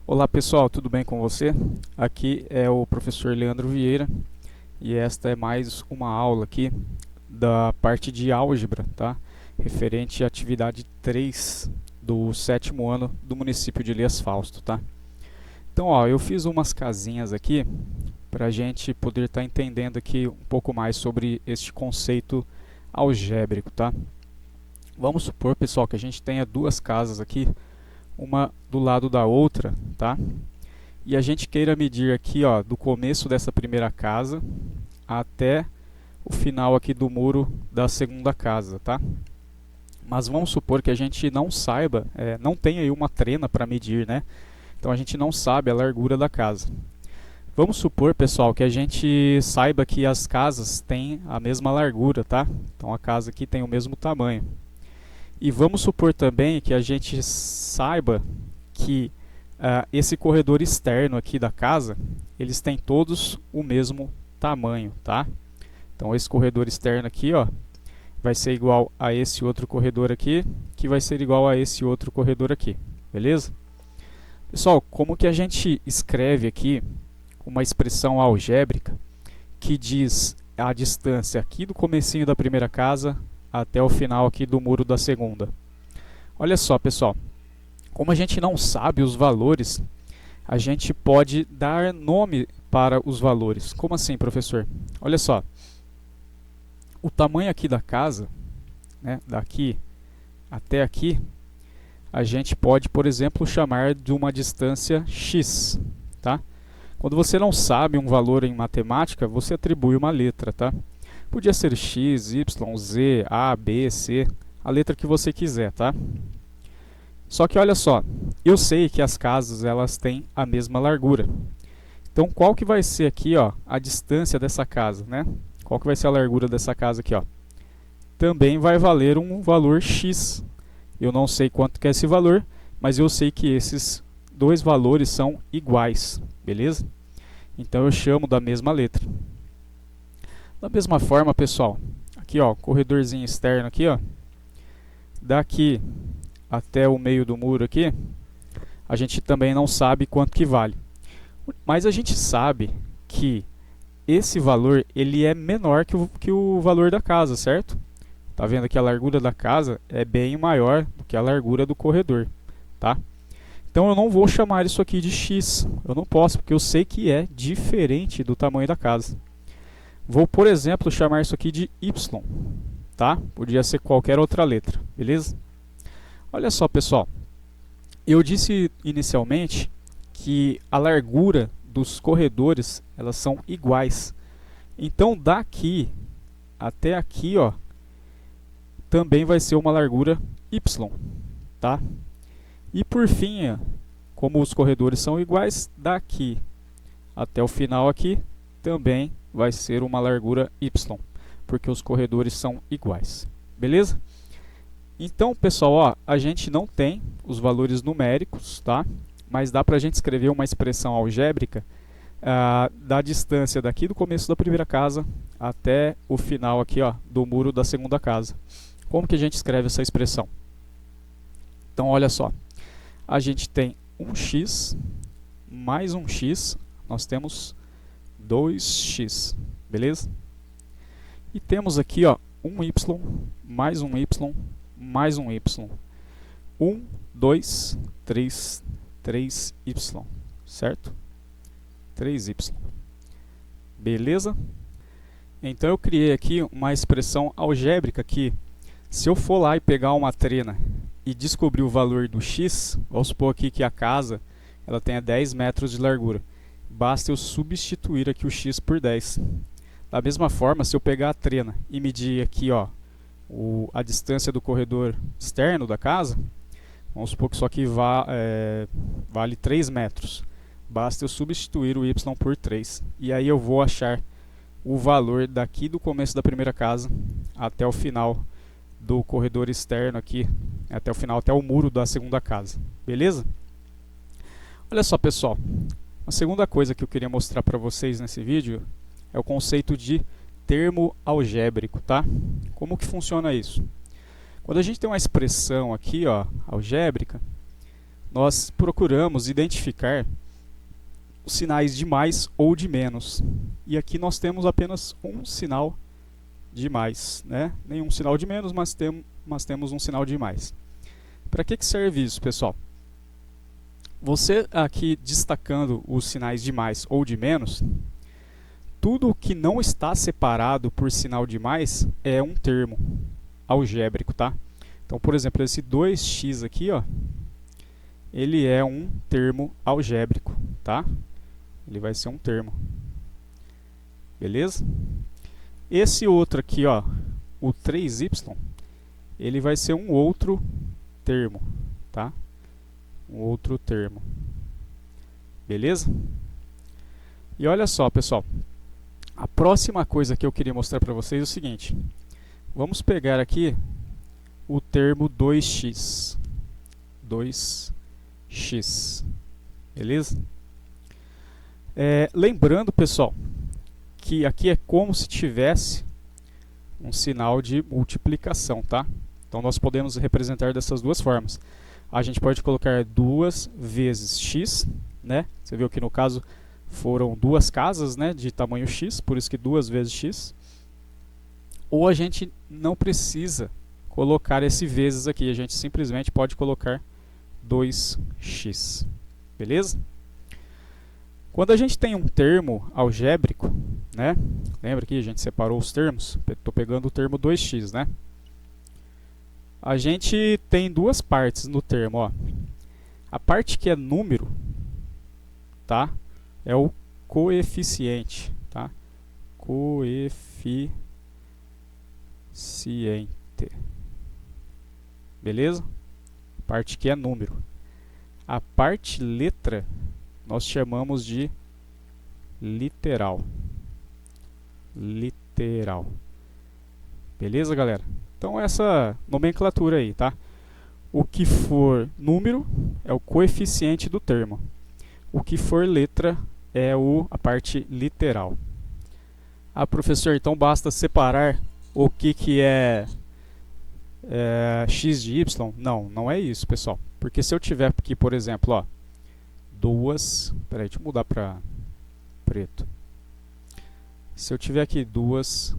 Olá pessoal, tudo bem com você? Aqui é o professor Leandro Vieira e esta é mais uma aula aqui da parte de álgebra, tá? Referente à atividade 3 do sétimo ano do município de Elias Fausto, tá? Então, ó, eu fiz umas casinhas aqui para a gente poder estar entendendo aqui um pouco mais sobre este conceito algébrico, tá? Vamos supor, pessoal, que a gente tenha duas casas aqui, uma do lado da outra, tá? E a gente queira medir aqui, ó, do começo dessa primeira casa até o final aqui do muro da segunda casa, tá? Mas vamos supor que a gente não saiba, não tem aí uma trena para medir, né? Então a gente não sabe a largura da casa. Vamos supor, pessoal, que a gente saiba que as casas têm a mesma largura, tá? Então a casa aqui tem o mesmo tamanho. E vamos supor também que a gente saiba que esse corredor externo aqui da casa, eles têm todos o mesmo tamanho, tá? Então esse corredor externo aqui, ó, vai ser igual a esse outro corredor aqui, que vai ser igual a esse outro corredor aqui, beleza? Pessoal, como que a gente escreve aqui uma expressão algébrica que diz a distância aqui do comecinho da primeira casa até o final aqui do muro da segunda? Olha só, pessoal, como a gente não sabe os valores, a gente pode dar nome para os valores. Como assim, professor? Olha só, o tamanho aqui da casa, né, daqui até aqui, a gente pode, por exemplo, chamar de uma distância x, tá? Quando você não sabe um valor em matemática, você atribui uma letra, tá? Podia ser x, y, z, a, b, c, a letra que você quiser, tá? Só que olha só, eu sei que as casas elas têm a mesma largura. Então qual que vai ser aqui, ó, a distância dessa casa, né? Qual que vai ser a largura dessa casa aqui, ó? Também vai valer um valor x. Eu não sei quanto que é esse valor, mas eu sei que esses dois valores são iguais, beleza? Então eu chamo da mesma letra. Da mesma forma, pessoal, aqui ó, corredorzinho externo aqui, ó, daqui até o meio do muro aqui, a gente também não sabe quanto que vale. Mas a gente sabe que esse valor ele é menor que o valor da casa, certo? Tá vendo que a largura da casa é bem maior do que a largura do corredor, tá? Então eu não vou chamar isso aqui de x, eu não posso, porque eu sei que é diferente do tamanho da casa. Vou, por exemplo, chamar isso aqui de y, tá? Podia ser qualquer outra letra, beleza? Olha só, pessoal, eu disse inicialmente que a largura dos corredores elas são iguais. Então daqui até aqui, ó, também vai ser uma largura y, tá? E por fim, como os corredores são iguais, daqui até o final aqui também vai ser uma largura y, porque os corredores são iguais, beleza? Então, pessoal, ó, a gente não tem os valores numéricos, tá? Mas dá para a gente escrever uma expressão algébrica da distância daqui do começo da primeira casa até o final aqui, ó, do muro da segunda casa. Como que a gente escreve essa expressão? Então, olha só, a gente tem 1x mais 1x, nós temos 2x, beleza? E temos aqui, ó, 1y mais 1y mais 1y. 1, 2, 3, 3y, certo? 3y. Beleza? Então eu criei aqui uma expressão algébrica que, se eu for lá e pegar uma trena e descobrir o valor do x, vamos supor aqui que a casa ela tenha 10 metros de largura. Basta eu substituir aqui o x por 10. Da mesma forma, se eu pegar a trena e medir aqui, ó, a distância do corredor externo da casa, vamos supor que isso aqui vale 3 metros. Basta eu substituir o y por 3. E aí eu vou achar o valor daqui do começo da primeira casa até o final do corredor externo aqui, até o final, até o muro da segunda casa. Beleza? Olha só, pessoal. A segunda coisa que eu queria mostrar para vocês nesse vídeo é o conceito de termo algébrico, tá? Como que funciona isso? Quando a gente tem uma expressão aqui, ó, algébrica, nós procuramos identificar os sinais de mais ou de menos. E aqui nós temos apenas um sinal de mais, né? Nenhum sinal de menos, mas temos um sinal de mais. Para que serve isso, pessoal? Você aqui destacando os sinais de mais ou de menos, tudo que não está separado por sinal de mais é um termo algébrico, tá? Então, por exemplo, esse 2x aqui, ó, ele é um termo algébrico, tá? Ele vai ser um termo. Beleza? Esse outro aqui, ó, o 3y, ele vai ser um outro termo, tá? Um outro termo. Beleza? E olha só, pessoal. A próxima coisa que eu queria mostrar para vocês é o seguinte. Vamos pegar aqui o termo 2x. 2x. Beleza? Lembrando, pessoal, que aqui é como se tivesse um sinal de multiplicação, tá? Então nós podemos representar dessas duas formas. A gente pode colocar 2 vezes x, né? Você viu que no caso foram duas casas, né, de tamanho x, por isso que 2 vezes x. Ou a gente não precisa colocar esse vezes aqui, a gente simplesmente pode colocar 2x. Beleza? Quando a gente tem um termo algébrico, né? Lembra que a gente separou os termos? Estou pegando o termo 2x, né? A gente tem duas partes no termo, ó. A parte que é número, tá? É o coeficiente, tá? Coeficiente. Beleza? Parte que é número. A parte letra nós chamamos de literal. Literal. Beleza, galera? Então essa nomenclatura aí, tá? O que for número é o coeficiente do termo. O que for letra é a parte literal. Ah, professor, então basta separar o que é x de y? Não, não é isso, pessoal. Porque se eu tiver aqui, por exemplo, ó, deixa eu mudar para preto. Se eu tiver aqui 2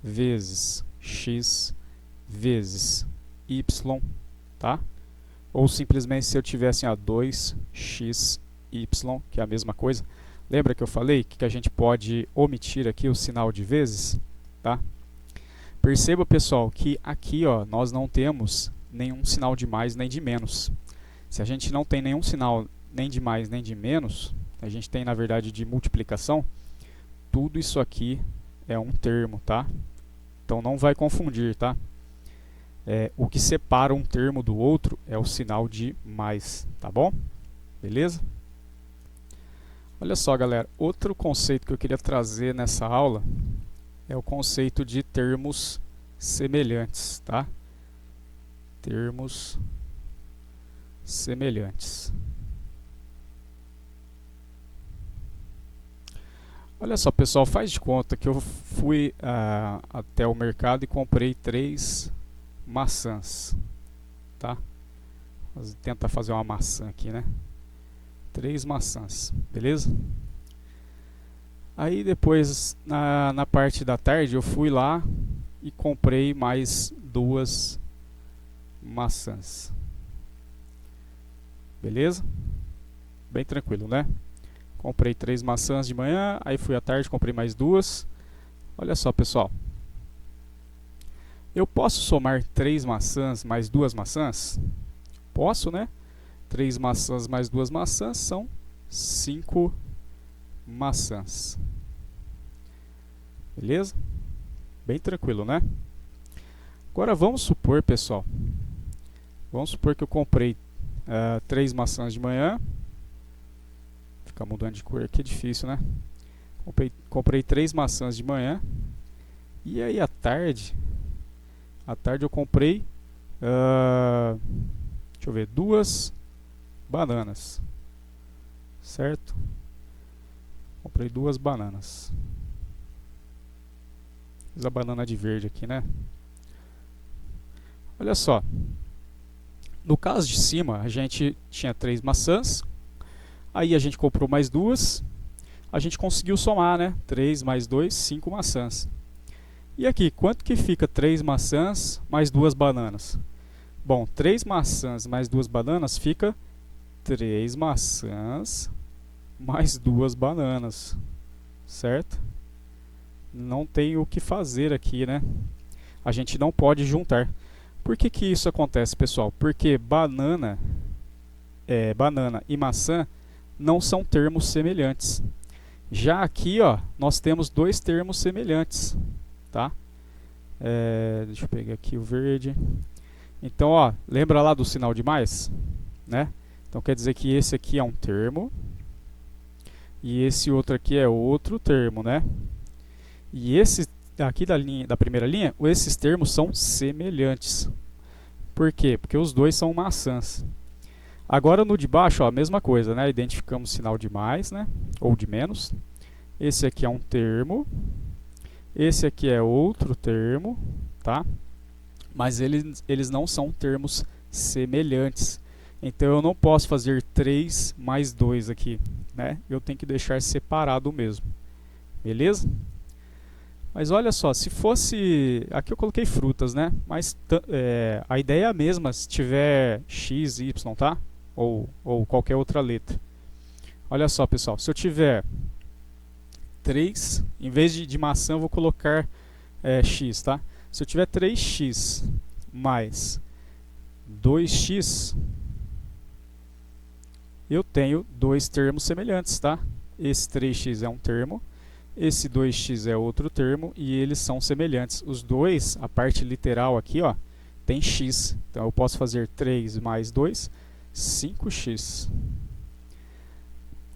vezes x vezes y, tá? Ou simplesmente se eu tivesse 2xy, que é a mesma coisa. Lembra que eu falei que a gente pode omitir aqui o sinal de vezes, tá? Perceba, pessoal, que aqui, ó, nós não temos nenhum sinal de mais nem de menos. Se a gente não tem nenhum sinal nem de mais nem de menos, a gente tem na verdade de multiplicação, tudo isso aqui é um termo, tá? Então não vai confundir, tá? O que separa um termo do outro é o sinal de mais, tá bom? Beleza? Olha só, galera, outro conceito que eu queria trazer nessa aula é o conceito de termos semelhantes, tá? Termos semelhantes. Olha só, pessoal, faz de conta que eu fui até o mercado e comprei 3 maçãs, tá? Vou tentar fazer uma maçã aqui, né? 3 maçãs, beleza? Aí depois, na parte da tarde, eu fui lá e comprei mais 2 maçãs. Beleza? Bem tranquilo, né? Comprei 3 maçãs de manhã, aí fui à tarde, comprei mais 2. Olha só, pessoal. Eu posso somar 3 maçãs mais 2 maçãs? Posso, né? 3 maçãs mais 2 maçãs são 5 maçãs. Beleza? Bem tranquilo, né? Agora vamos supor, pessoal. Vamos supor que eu comprei 3 maçãs de manhã. Ficar mudando de cor aqui é difícil, né? Comprei 3 maçãs de manhã. E aí à tarde eu comprei deixa eu ver, 2 bananas. Certo? Comprei 2 bananas. Fiz a banana de verde aqui, né? Olha só. No caso de cima, a gente tinha 3 maçãs, aí a gente comprou mais 2, a gente conseguiu somar, né? 3 mais 2, 5 maçãs. E aqui, quanto que fica 3 maçãs mais 2 bananas? Bom, 3 maçãs mais 2 bananas fica 3 maçãs mais 2 bananas, certo? Não tem o que fazer aqui, né? A gente não pode juntar. Por que que isso acontece, pessoal? Porque banana e maçã não são termos semelhantes. Já aqui, ó, nós temos 2 termos semelhantes, tá? Deixa eu pegar aqui o verde. Então, ó, lembra lá do sinal de mais, né? Então quer dizer que esse aqui é um termo e esse outro aqui é outro termo, né? E esse aqui da primeira linha, esses termos são semelhantes. Por quê? Porque os dois são maçãs. Agora no de baixo, ó, a mesma coisa, né? Identificamos sinal de mais, né? Ou de menos. Esse aqui é um termo. Esse aqui é outro termo, tá? Mas eles não são termos semelhantes. Então eu não posso fazer 3 mais 2 aqui, né? Eu tenho que deixar separado mesmo. Beleza? Mas olha só, se fosse... Aqui eu coloquei frutas, né? Mas a ideia é a mesma se tiver x, y, tá? Ou qualquer outra letra. Olha só, pessoal. Se eu tiver 3, em vez de maçã eu vou colocar x, tá? Se eu tiver 3x mais 2x, eu tenho 2 termos semelhantes, tá? Esse 3x é um termo, esse 2x é outro termo e eles são semelhantes. Os dois, a parte literal aqui, ó, tem x. Então eu posso fazer 3 mais 2, 5x.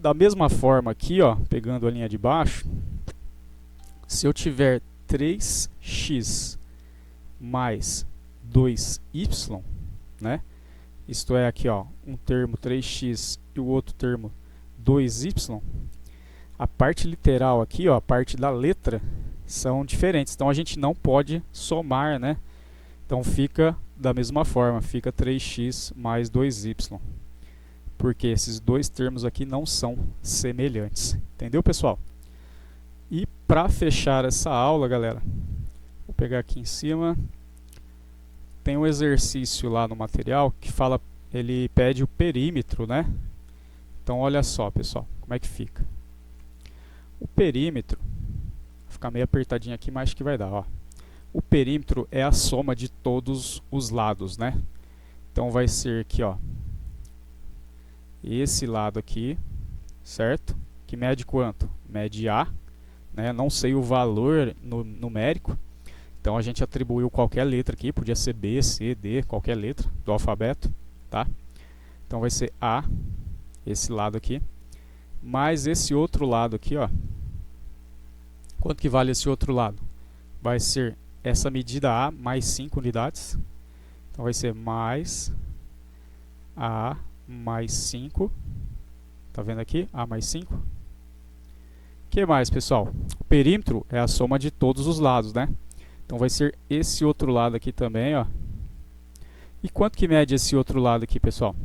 Da mesma forma aqui, ó, pegando a linha de baixo, se eu tiver 3x mais 2y, né? Isto é aqui, ó, um termo 3x e o outro termo 2y. A parte literal aqui, ó, a parte da letra, são diferentes. Então a gente não pode somar, né? Então fica da mesma forma, fica 3x mais 2y. Porque esses dois termos aqui não são semelhantes. Entendeu, pessoal? E para fechar essa aula, galera, vou pegar aqui em cima. Tem um exercício lá no material que fala, ele pede o perímetro, né? Então olha só, pessoal, como é que fica. O perímetro, vou ficar meio apertadinho aqui, mas acho que vai dar, ó. O perímetro é a soma de todos os lados, né? Então vai ser aqui, ó, esse lado aqui, certo? Que mede quanto? Mede A, né? Não sei o valor numérico. Então a gente atribuiu qualquer letra aqui, podia ser B, C, D, qualquer letra do alfabeto, tá? Então vai ser A, esse lado aqui, mais esse outro lado aqui, ó. Quanto que vale esse outro lado? Vai ser essa medida A mais 5 unidades. Então vai ser mais A mais 5. Tá vendo aqui? A mais 5. O que mais, pessoal? O perímetro é a soma de todos os lados, né? Então vai ser esse outro lado aqui também, ó. E quanto que mede esse outro lado aqui, pessoal?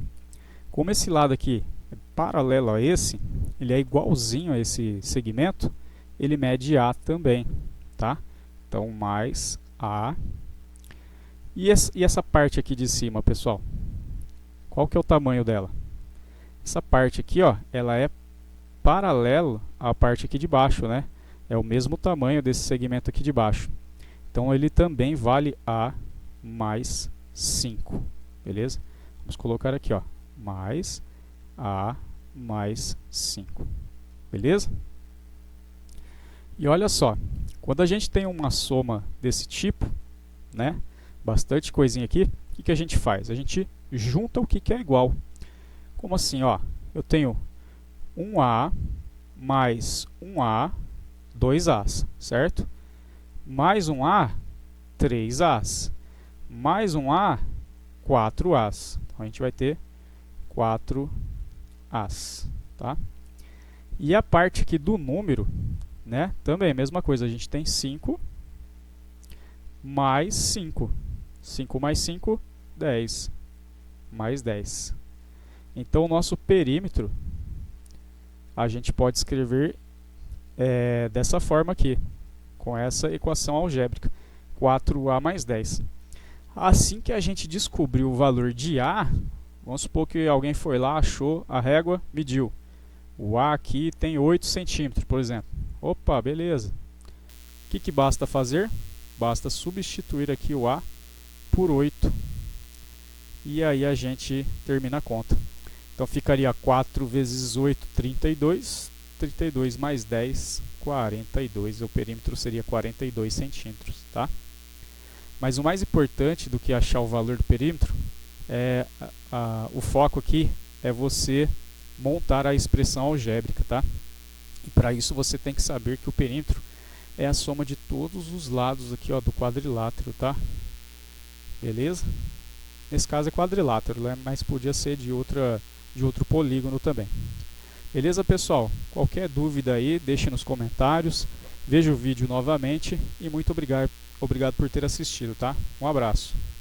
Como esse lado aqui é paralelo a esse, ele é igualzinho a esse segmento, ele mede A também, tá? Então mais A. E essa parte aqui de cima, pessoal? Qual que é o tamanho dela? Essa parte aqui, ó, ela é paralelo à parte aqui de baixo, né? É o mesmo tamanho desse segmento aqui de baixo. Então ele também vale A mais 5, beleza? Vamos colocar aqui, ó, mais A mais 5, beleza? E olha só, quando a gente tem uma soma desse tipo, né, bastante coisinha aqui, o que a gente faz? A gente junta o que é igual. Como assim, ó? Eu tenho 1A mais 1A, 2As, certo? Mais um A, 3As. Mais um A, 4As. Então a gente vai ter 4As, tá? E a parte aqui do número, né? Também a mesma coisa, a gente tem 5 mais 5. 5 mais 5, 10. mais 10. Então, o nosso perímetro a gente pode escrever dessa forma aqui, com essa equação algébrica, 4A mais 10. Assim que a gente descobriu o valor de A, vamos supor que alguém foi lá, achou a régua, mediu. O A aqui tem 8 centímetros, por exemplo. Opa, beleza. O que basta fazer? Basta substituir aqui o A por 8. E aí a gente termina a conta. Então ficaria 4 vezes 8, 32. 32 mais 10, 42. O perímetro seria 42 centímetros, tá? Mas o mais importante do que achar o valor do perímetro, o foco aqui é você montar a expressão algébrica, tá? E para isso você tem que saber que o perímetro é a soma de todos os lados aqui, ó, do quadrilátero, tá? Beleza? Nesse caso é quadrilátero, né? Mas podia ser de outro polígono também. Beleza, pessoal? Qualquer dúvida aí, deixe nos comentários. Veja o vídeo novamente e muito obrigado por ter assistido, tá? Um abraço.